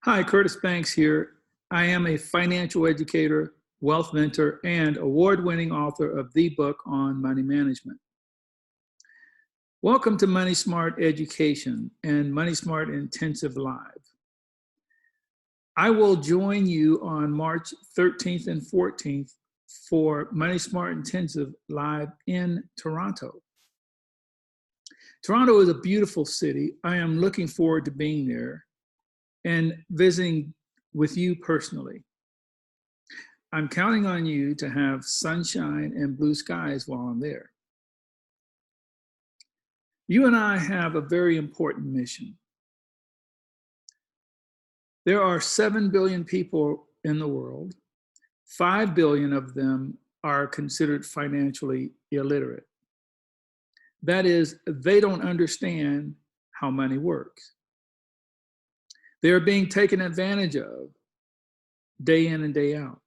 Hi, Curtis Banks here. I am a financial educator, wealth mentor, and award-winning author of the book on money management. Welcome to Money Smart Education and Money Smart Intensive Live. I will join you on March 13th and 14th for Money Smart Intensive Live in Toronto. Toronto is a beautiful city. I am looking forward to being there and visiting with you personally. I'm counting on you to have sunshine and blue skies while I'm there. You and I have a very important mission. There are 7 billion people in the world. 5 billion of them are considered financially illiterate. That is, they don't understand how money works. They are being taken advantage of day in and day out.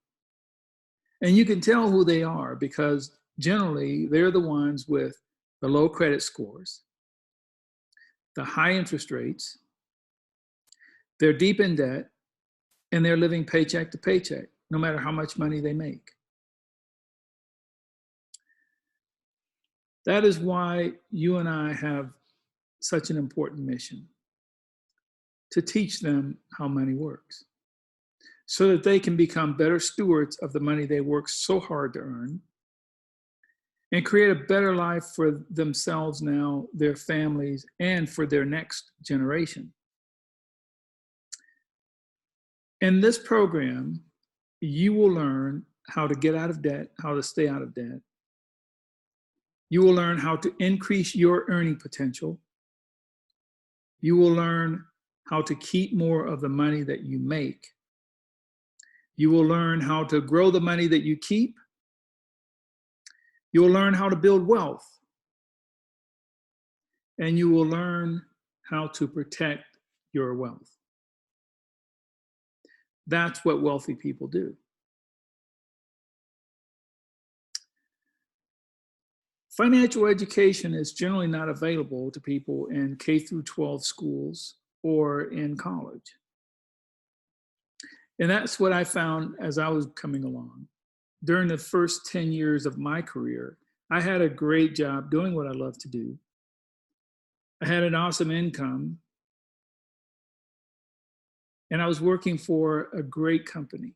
And you can tell who they are because generally they're the ones with the low credit scores, the high interest rates, they're deep in debt, and they're living paycheck to paycheck, no matter how much money they make. That is why you and I have such an important mission, to teach them how money works, so that they can become better stewards of the money they work so hard to earn and create a better life for themselves now, their families, and for their next generation. In this program, you will learn how to get out of debt, how to stay out of debt. You will learn how to increase your earning potential. You will learn how to keep more of the money that you make. You will learn how to grow the money that you keep. You will learn how to build wealth. And you will learn how to protect your wealth. That's what wealthy people do. Financial education is generally not available to people in K through 12 schools or in college. And that's what I found as I was coming along. During the first 10 years of my career, I had a great job doing what I love to do. I had an awesome income, and I was working for a great company.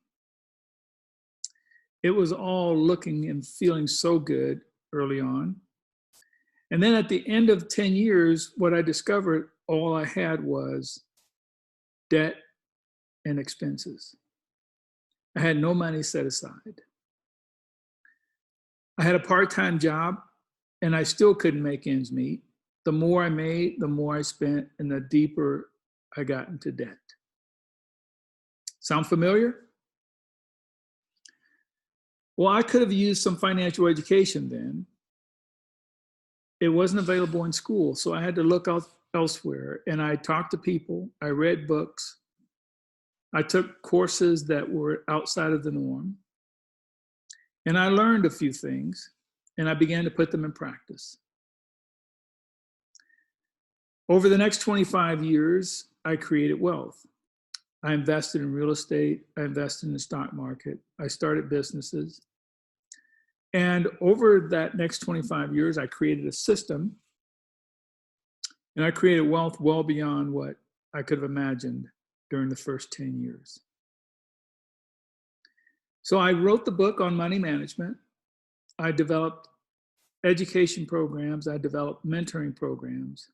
It was all looking and feeling so good early on. And then at the end of 10 years, what I discovered, all I had was debt and expenses. I had no money set aside. I had a part-time job, and I still couldn't make ends meet. The more I made, the more I spent, and the deeper I got into debt. Sound familiar? Well, I could have used some financial education then. It wasn't available in school, so I had to look elsewhere. And I talked to people, I read books, I took courses that were outside of the norm, and I learned a few things, and I began to put them in practice. Over the next 25 years, I created wealth. I invested in real estate, I invested in the stock market, I started businesses. And over that next 25 years, I created a system, and I created wealth well beyond what I could have imagined during the first 10 years. So I wrote the book on money management. I developed education programs. I developed mentoring programs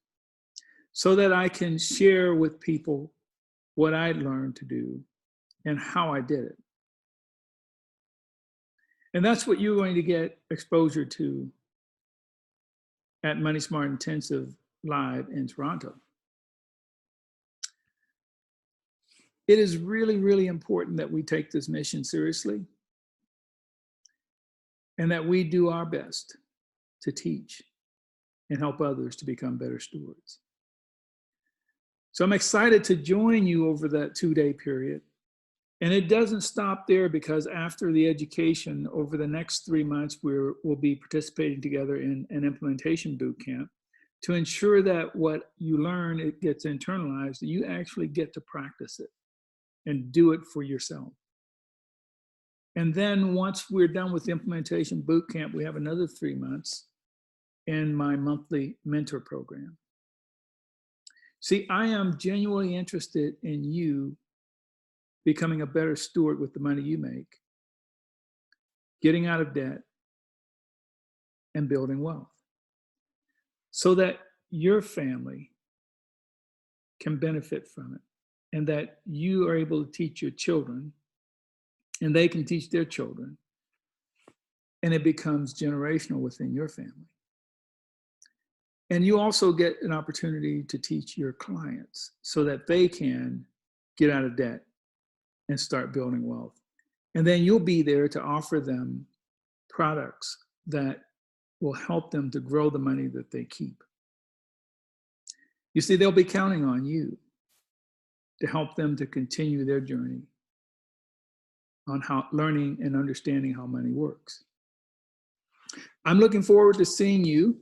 so that I can share with people what I learned to do and how I did it. And that's what you're going to get exposure to at Money Smart Intensive Live in Toronto. It is really, really important that we take this mission seriously and that we do our best to teach and help others to become better stewards. So I'm excited to join you over that 2-day period. And it doesn't stop there, because after the education, over the next 3 months, we'll be participating together in an implementation boot camp to ensure that what you learn, it gets internalized, that you actually get to practice it. and do it for yourself. And then once we're done with the implementation boot camp, we have another 3 months in my monthly mentor program. See, I am genuinely interested in you becoming a better steward with the money you make, getting out of debt, and building wealth, so that your family can benefit from it, and that you are able to teach your children, and they can teach their children, and it becomes generational within your family. And you also get an opportunity to teach your clients so that they can get out of debt and start building wealth. And then you'll be there to offer them products that will help them to grow the money that they keep. You see, they'll be counting on you to help them to continue their journey on how learning and understanding how money works. I'm looking forward to seeing you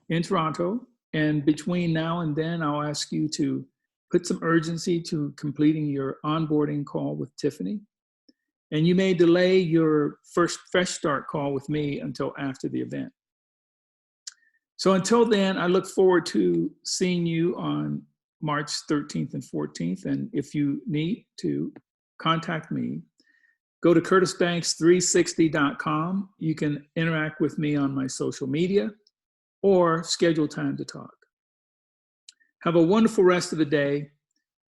in Toronto. And between now and then, I'll ask you to put some urgency to completing your onboarding call with Tiffany. And you may delay your first fresh start call with me until after the event. So until then, I look forward to seeing you on March 13th and 14th. And if you need to contact me, go to curtisbanks360.com. You can interact with me on my social media or schedule time to talk. Have a wonderful rest of the day.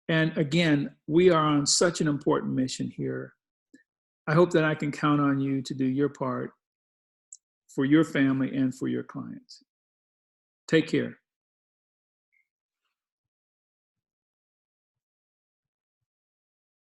And again, we are on such an important mission here. I hope that I can count on you to do your part for your family and for your clients. Take care.